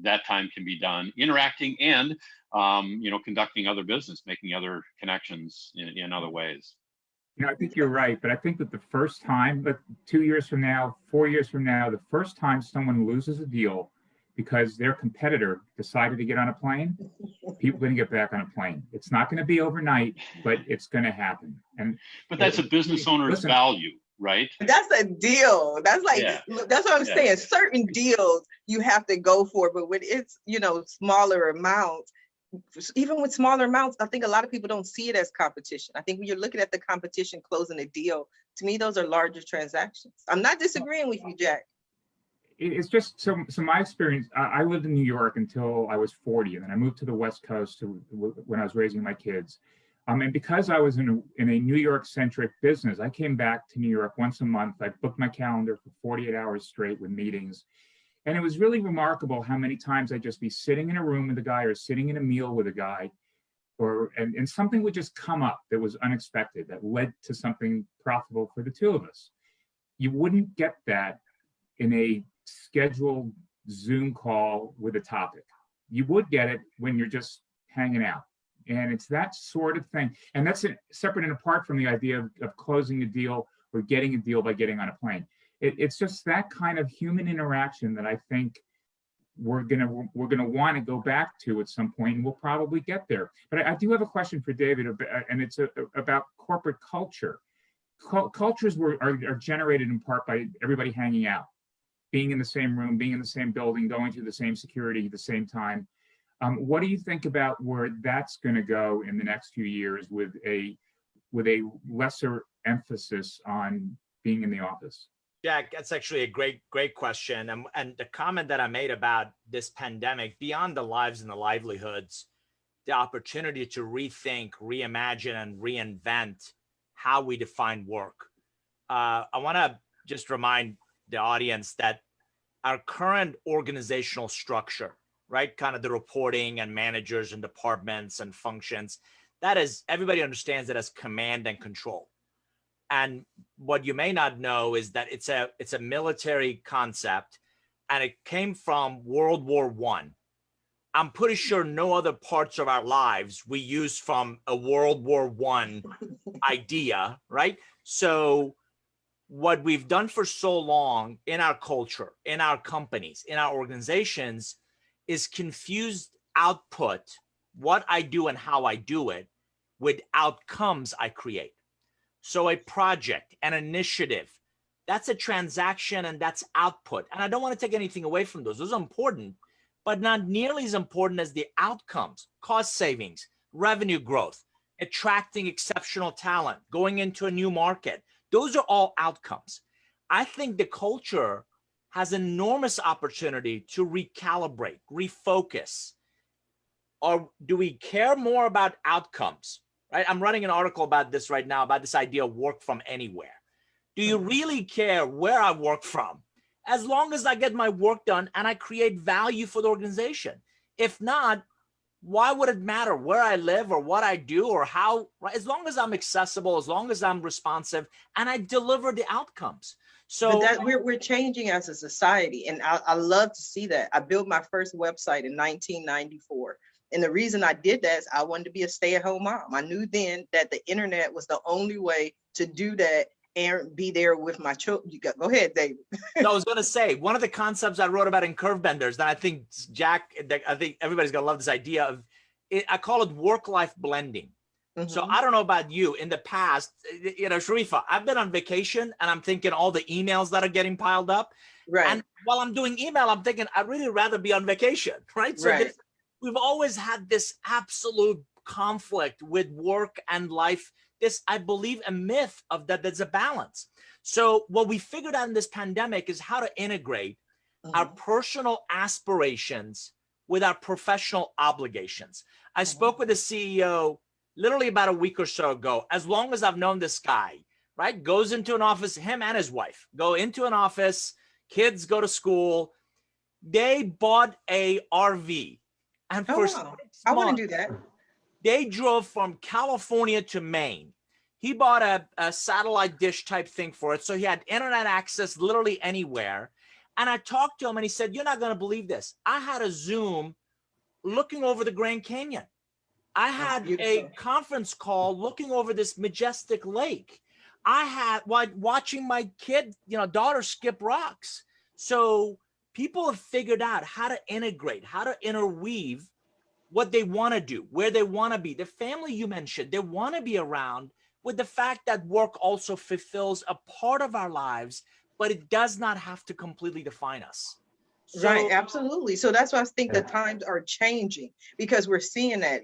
that time can be done interacting and, conducting other business, making other connections in other ways. I think you're right, but I think that the first time, but 2 years from now, 4 years from now, the first time someone loses a deal because their competitor decided to get on a plane, people are going to get back on a plane. It's not going to be overnight, but it's going to happen. But that's a business owner's value, right? That's a deal. That's that's what I'm saying. Certain deals you have to go for, but when it's, smaller amounts, even with smaller amounts, I think a lot of people don't see it as competition. I think when you're looking at the competition closing a deal, to me, those are larger transactions. I'm not disagreeing with you, Jack. It's just so my experience. I lived in New York until I was 40, and then I moved to the West Coast when I was raising my kids. And because I was in a New York-centric business, I came back to New York once a month. I booked my calendar for 48 hours straight with meetings. And it was really remarkable how many times I'd just be sitting in a room with a guy or sitting in a meal with a guy, and something would just come up that was unexpected, that led to something profitable for the two of us. You wouldn't get that in a scheduled Zoom call with a topic. you would get it when you're just hanging out. And it's that sort of thing. And that's separate and apart from the idea of closing a deal or getting a deal by getting on a plane. It's just that kind of human interaction that I think we're gonna want to go back to at some point, and we'll probably get there. But I do have a question for David, and it's about corporate culture. Cultures are generated in part by everybody hanging out, being in the same room, being in the same building, going through the same security at the same time. What do you think about where that's going to go in the next few years with a lesser emphasis on being in the office? Jack, that's actually a great question. And the comment that I made about this pandemic, beyond the lives and the livelihoods, the opportunity to rethink, reimagine, and reinvent how we define work. I want to just remind the audience that our current organizational structure, right, kind of the reporting and managers and departments and functions, that is, everybody understands it as command and control. And what you may not know is that it's a military concept, and it came from World War I. I'm pretty sure no other parts of our lives we use from a World War I idea, right? So what we've done for so long in our culture, in our companies, in our organizations, is confused output, what I do and how I do it, with outcomes I create. So a project, an initiative, that's a transaction and that's output. And I don't want to take anything away from those. Those are important, but not nearly as important as the outcomes, cost savings, revenue growth, attracting exceptional talent, going into a new market. Those are all outcomes. I think the culture has enormous opportunity to recalibrate, refocus. Or do we care more about outcomes? Right? I'm running an article about this right now, about this idea of work from anywhere. Do you really care where I work from? As long as I get my work done and I create value for the organization. If not, why would it matter where I live or what I do or how, right? As long as I'm accessible, as long as I'm responsive and I deliver the outcomes. So but that we're changing as a society. And I love to see that. I built my first website in 1994. And the reason I did that is I wanted to be a stay-at-home mom. I knew then that the internet was the only way to do that and be there with my children. Go ahead, David. No, I was going to say, one of the concepts I wrote about in Curve Benders, and I think Jack, I think everybody's going to love this idea of it, I call it work-life blending. Mm-hmm. So I don't know about you. In the past, Sharifa, I've been on vacation and I'm thinking all the emails that are getting piled up. Right. And while I'm doing email, I'm thinking I'd really rather be on vacation, right? So right. We've always had this absolute conflict with work and life. This, I believe, a myth of that there's a balance. So what we figured out in this pandemic is how to integrate our personal aspirations with our professional obligations. I spoke with a CEO literally about a week or so ago. As long as I've known this guy, right, goes into an office, him and his wife go into an office, kids go to school. They bought a RV. And for 6 months, I want to do that. They drove from California to Maine. He bought a satellite dish type thing for it. So he had internet access literally anywhere. And I talked to him and he said, you're not going to believe this. I had a Zoom looking over the Grand Canyon. I had a conference call looking over this majestic lake. I had watching my kid, daughter skip rocks. So people have figured out how to integrate, how to interweave what they want to do, where they want to be. The family you mentioned, they want to be around, with the fact that work also fulfills a part of our lives, but it does not have to completely define us. So, right, absolutely. So that's why I think the times are changing, because we're seeing that,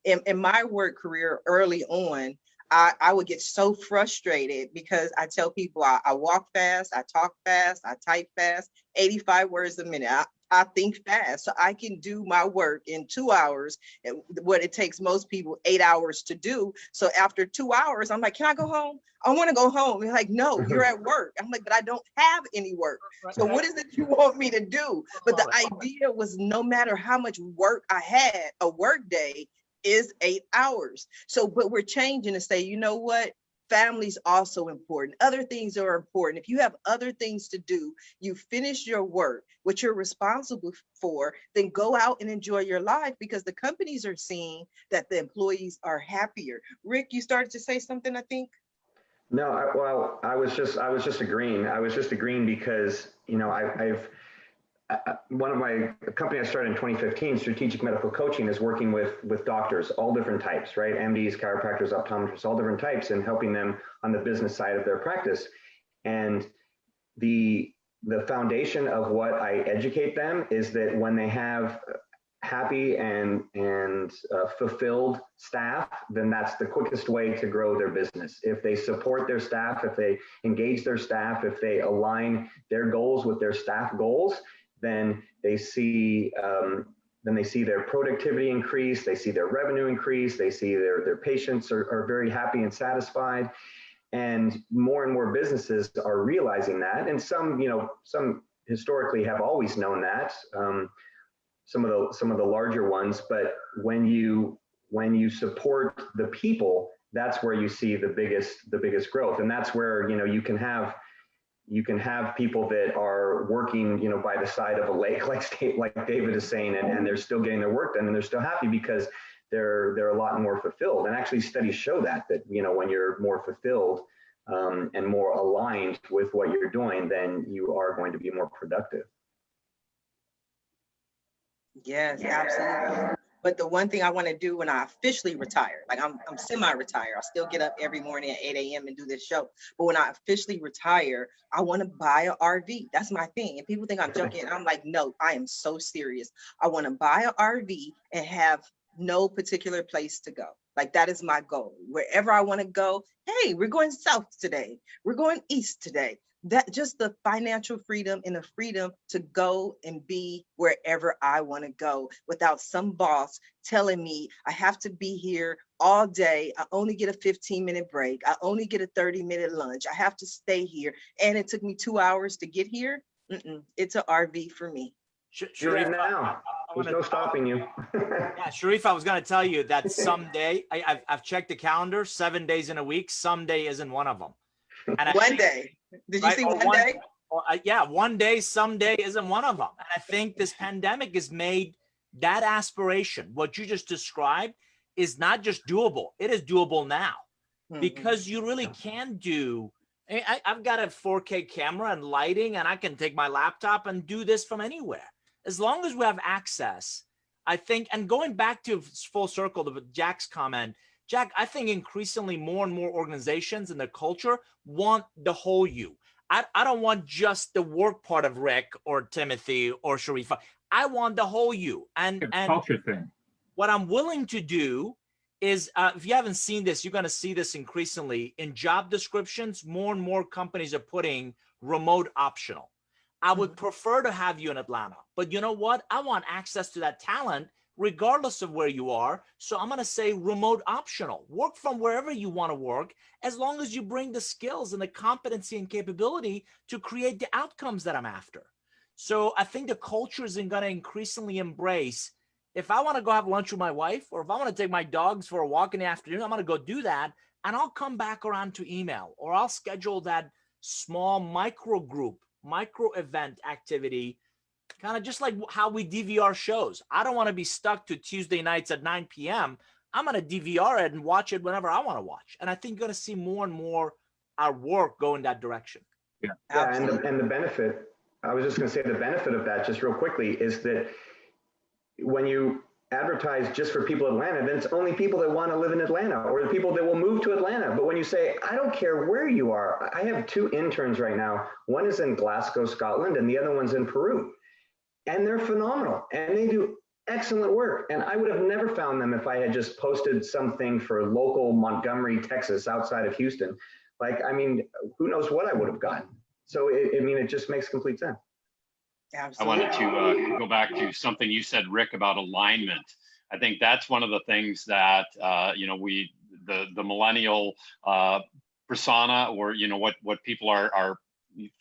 in my work career early on, I would get so frustrated because I tell people I walk fast, I talk fast, I type fast, 85 words a minute. I think fast, so I can do my work in 2 hours, and what it takes most people 8 hours to do. So after 2 hours, I'm like, can I go home? I want to go home. They're like, no, you're at work. I'm like, but I don't have any work. So what is it you want me to do? But the idea was, no matter how much work I had, a work day is 8 hours. So, but we're changing to say, you know what? Family's also important. Other things are important. If you have other things to do, you finish your work, what you're responsible for, then go out and enjoy your life, because the companies are seeing that the employees are happier. Rick, you started to say something, I think. No, I was just agreeing. I was just agreeing because, you know, one of my company I started in 2015, Strategic Medical Coaching, is working with doctors, all different types, right? MDs, chiropractors, optometrists, all different types, and helping them on the business side of their practice. And the foundation of what I educate them is that when they have happy and fulfilled staff, then that's the quickest way to grow their business. If they support their staff, if they engage their staff, if they align their goals with their staff goals, then they see their productivity increase, they see their revenue increase, they see their patients are very happy and satisfied. And more businesses are realizing that. And some historically have always known that. Some of the larger ones, but when you support the people, that's where you see the biggest growth. And that's where, you know, you can have people that are working, you know, by the side of a lake, like David is saying, and they're still getting their work done, and they're still happy because they're a lot more fulfilled. And actually studies show that, you know, when you're more fulfilled and more aligned with what you're doing, then you are going to be more productive. Yes, absolutely. But the one thing I want to do when I officially retire, like I'm semi-retired, I still get up every morning at 8 a.m. and do this show. But when I officially retire, I want to buy an RV. That's my thing. And people think I'm joking. I'm like, no, I am so serious. I want to buy an RV and have no particular place to go. Like, that is my goal. Wherever I want to go, hey, we're going south today. We're going east today. That just the financial freedom and the freedom to go and be wherever I want to go without some boss telling me I have to be here all day. I only get a 15-minute break. I only get a 30-minute lunch. I have to stay here. And it took me 2 hours to get here. It's an RV for me. Sharif, now there's no stopping you. Yeah, Sharif, I was going to tell you that someday, I've checked the calendar, 7 days in a week. Someday isn't one of them. And one day. Did you see one day? Yeah, one day, someday isn't one of them. And I think this pandemic has made that aspiration, what you just described, is not just doable. It is doable now because you really can do. I've got a 4K camera and lighting, and I can take my laptop and do this from anywhere. As long as we have access, I think, and going back to full circle to Jack's comment, Jack, I think increasingly more and more organizations and their culture want the whole you. I don't want just the work part of Rick or Timothy or Sharifa. I want the whole you. And culture thing. What I'm willing to do is, if you haven't seen this, you're going to see this increasingly in job descriptions. More and more companies are putting remote optional. I would prefer to have you in Atlanta, but you know what? I want access to that talent regardless of where you are. So I'm going to say remote optional. Work from wherever you want to work, as long as you bring the skills and the competency and capability to create the outcomes that I'm after. So I think the culture is going to increasingly embrace, if I want to go have lunch with my wife, or if I want to take my dogs for a walk in the afternoon, I'm going to go do that. And I'll come back around to email, or I'll schedule that small micro group, micro event activity, kind of just like how we DVR shows. I don't want to be stuck to Tuesday nights at 9 p.m. I'm going to DVR it and watch it whenever I want to watch. And I think you're going to see more and more our work go in that direction. Yeah, and the benefit, I was just going to say, the benefit of that, just real quickly, is that when you advertise just for people in Atlanta, then it's only people that want to live in Atlanta, or the people that will move to Atlanta. But when you say, I don't care where you are, I have 2 interns right now. One is in Glasgow, Scotland, and the other one's in Peru. And they're phenomenal, and they do excellent work. And I would have never found them if I had just posted something for local Montgomery, Texas, outside of Houston. Like, I mean, who knows what I would have gotten. So, it just makes complete sense. Absolutely. I wanted to go back to something you said, Rick, about alignment. I think that's one of the things that, the millennial persona, or, what people are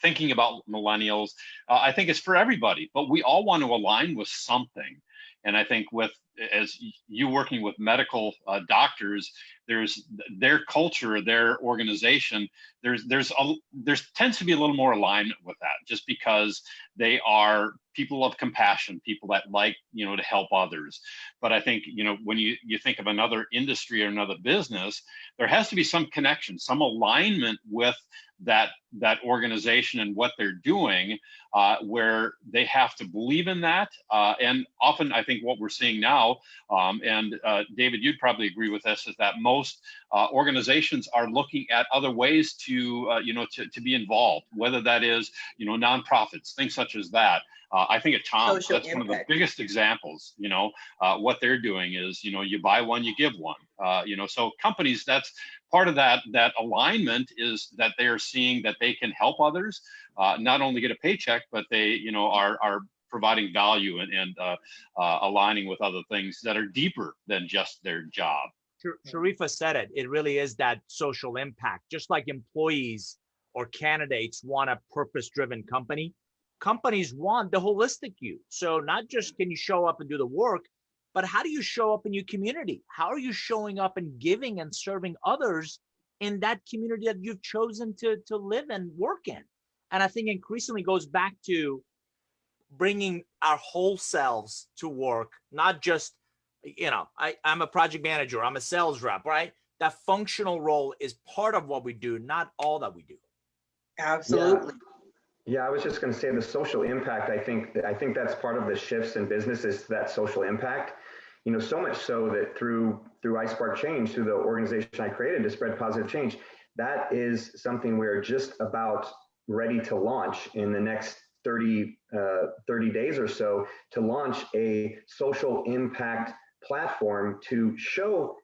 thinking about millennials, I think it's for everybody, but we all want to align with something. And I think with as you working with medical doctors, there's their culture, their organization. There's tends to be a little more alignment with that, just because they are people of compassion, people that like, to help others. But I think, when you think of another industry or another business, there has to be some connection, some alignment with that organization and what they're doing, where they have to believe in that. And often I think what we're seeing now, and David, you'd probably agree with this, is that most organizations are looking at other ways to be involved, whether that is, nonprofits, things such as that. I think at Tom, that's one of the biggest examples. What they're doing is, you buy one, you give one. So companies, that's part of that alignment, is that they are seeing that they can help others, not only get a paycheck, but they are providing value and aligning with other things that are deeper than just their job. Sharifa said it. It really is that social impact. Just like employees or candidates want a purpose-driven company, companies want the holistic you. So not just can you show up and do the work, but how do you show up in your community? How are you showing up and giving and serving others in that community that you've chosen to live and work in? And I think increasingly goes back to bringing our whole selves to work, not just, I'm a project manager, I'm a sales rep, right? That functional role is part of what we do, not all that we do. Absolutely. Yeah, I was just going to say the social impact. I think that's part of the shifts in business, is that social impact. So much so that through iSpark Change, through the organization I created to spread positive change, that is something we're just about ready to launch in the next 30 days or so, to launch a social impact platform to show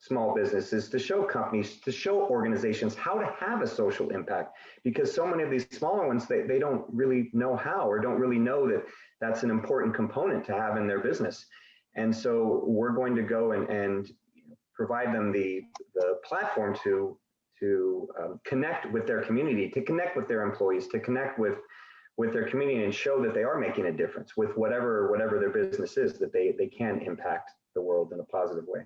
small businesses, to show companies, to show organizations how to have a social impact, because so many of these smaller ones, they don't really know how, or don't really know that that's an important component to have in their business. And so we're going to go and provide them the platform to connect with their community, to connect with their employees, to connect with their community, and show that they are making a difference with whatever their business is, that they can impact the world in a positive way.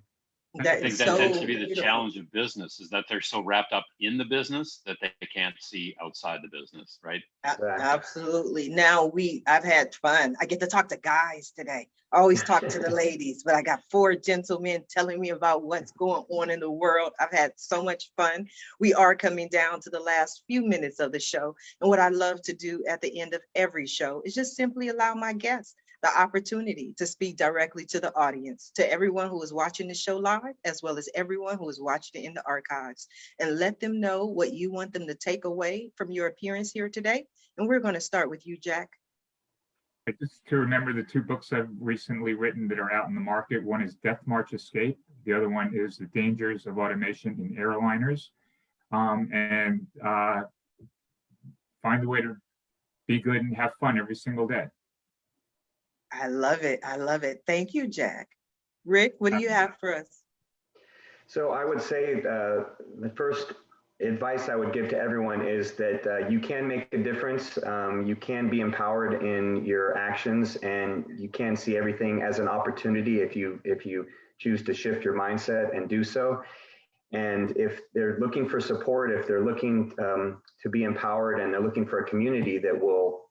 I think that tends to be the challenge of business, is that they're so wrapped up in the business that they can't see outside the business, right? Absolutely. Now I've had fun. I get to talk to guys today. I always talk to the ladies, but I got 4 gentlemen telling me about what's going on in the world. I've had so much fun. We are coming down to the last few minutes of the show. And what I love to do at the end of every show is just simply allow my guests the opportunity to speak directly to the audience, to everyone who is watching the show live, as well as everyone who is watching it in the archives, and let them know what you want them to take away from your appearance here today. And we're going to start with you, Jack. Just to remember the 2 books I've recently written that are out in the market. One is Death March Escape. The other one is The Dangers of Automation in Airliners. And find a way to be good and have fun every single day. I love it. I love it. Thank you, Jack. Rick, what do you have for us? So I would say the first advice I would give to everyone is that you can make a difference. You can be empowered in your actions, and you can see everything as an opportunity if you choose to shift your mindset and do so. And if they're looking for support, if they're looking to be empowered, and they're looking for a community that will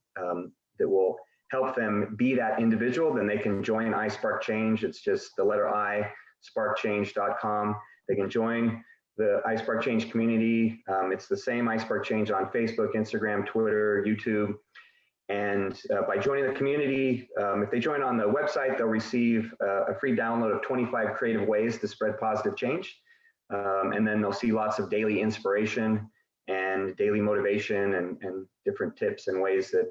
help them be that individual, then they can join iSpark Change. It's just the letter I, sparkchange.com. They can join the iSpark Change community. It's the same iSpark Change on Facebook, Instagram, Twitter, YouTube. And by joining the community, if they join on the website, they'll receive a free download of 25 creative ways to spread positive change. And then they'll see lots of daily inspiration and daily motivation and different tips and ways that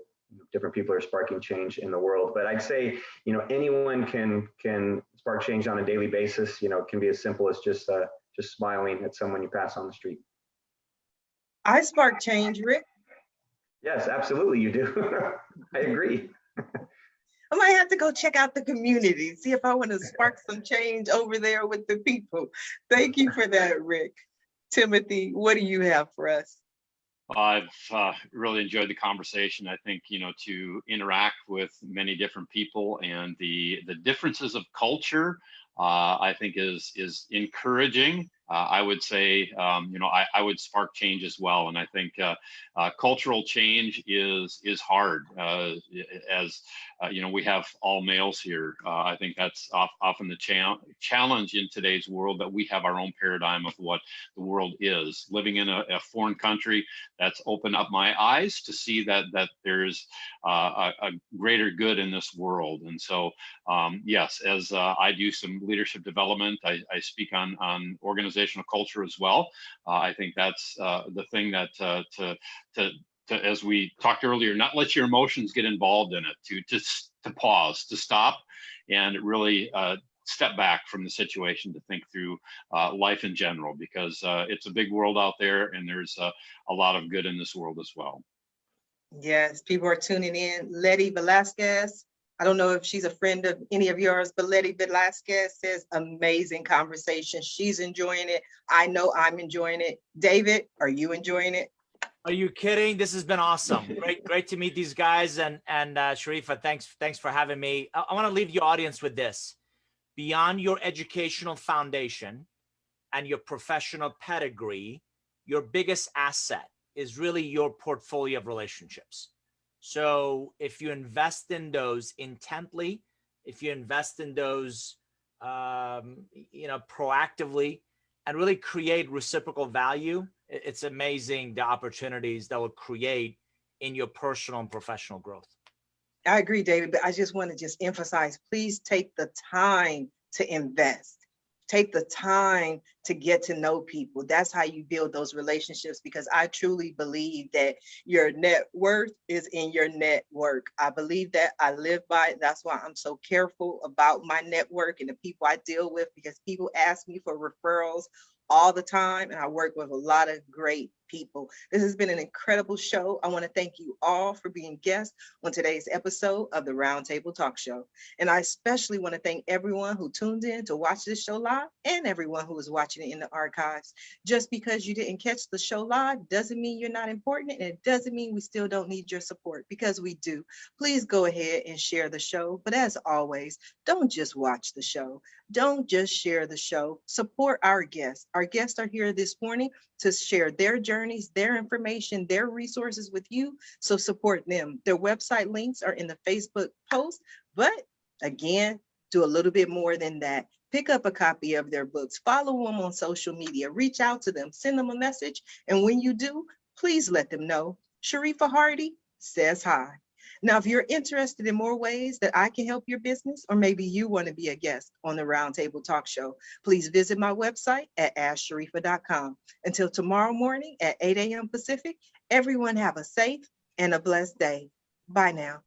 different people are sparking change in the world. But I'd say, anyone can spark change on a daily basis. It can be as simple as just smiling at someone you pass on the street. I spark change, Rick. Yes, absolutely, you do. I agree. I might have to go check out the community, see if I want to spark some change over there with the people. Thank you for that, Rick. Timothy, what do you have for us? I've really enjoyed the conversation. I think, to interact with many different people and the differences of culture, I think is encouraging. I would say, I would spark change as well. And I think cultural change is hard. As we have all males here. I think that's often the challenge in today's world, that we have our own paradigm of what the world is. Living in a foreign country, that's opened up my eyes to see that there's a greater good in this world. And so, yes, as I do some leadership development, I speak on organizational culture as well. I think that's the thing that to as we talked earlier, not let your emotions get involved in it, to pause, to stop, and really step back from the situation to think through life in general, because it's a big world out there, and there's a lot of good in this world as well. Yes, people are tuning in. Letty Velasquez, I don't know if she's a friend of any of yours, but Letty Velasquez says, amazing conversation. She's enjoying it. I know I'm enjoying it. David, are you enjoying it? Are you kidding? This has been awesome. Great to meet these guys. And Sharifa, thanks for having me. I want to leave your audience with this. Beyond your educational foundation and your professional pedigree, your biggest asset is really your portfolio of relationships. So if you invest in those intently, if you invest in those, proactively, and really create reciprocal value, it's amazing the opportunities that will create in your personal and professional growth. I agree, David, but I just want to emphasize, please take the time to invest. Take the time to get to know people. That's how you build those relationships, because I truly believe that your net worth is in your network. I believe that. I live by it. That's why I'm so careful about my network and the people I deal with, because people ask me for referrals all the time, and I work with a lot of great people. This has been an incredible show. I want to thank you all for being guests on today's episode of the Roundtable Talk Show. And I especially want to thank everyone who tuned in to watch this show live, and everyone who is watching it in the archives. Just because you didn't catch the show live doesn't mean you're not important, and it doesn't mean we still don't need your support, because we do. Please go ahead and share the show. But as always, don't just watch the show. Don't just share the show. Support our guests. Our guests are here this morning to share their journeys, their information, their resources with you. So support them. Their website links are in the Facebook post. But again, do a little bit more than that. Pick up a copy of their books. Follow them on social media. Reach out to them. Send them a message. And when you do, please let them know Sharifa Hardy says hi. Now, if you're interested in more ways that I can help your business, or maybe you want to be a guest on the Roundtable Talk Show, please visit my website at asksharifa.com. Until tomorrow morning at 8 a.m. Pacific, everyone have a safe and a blessed day. Bye now.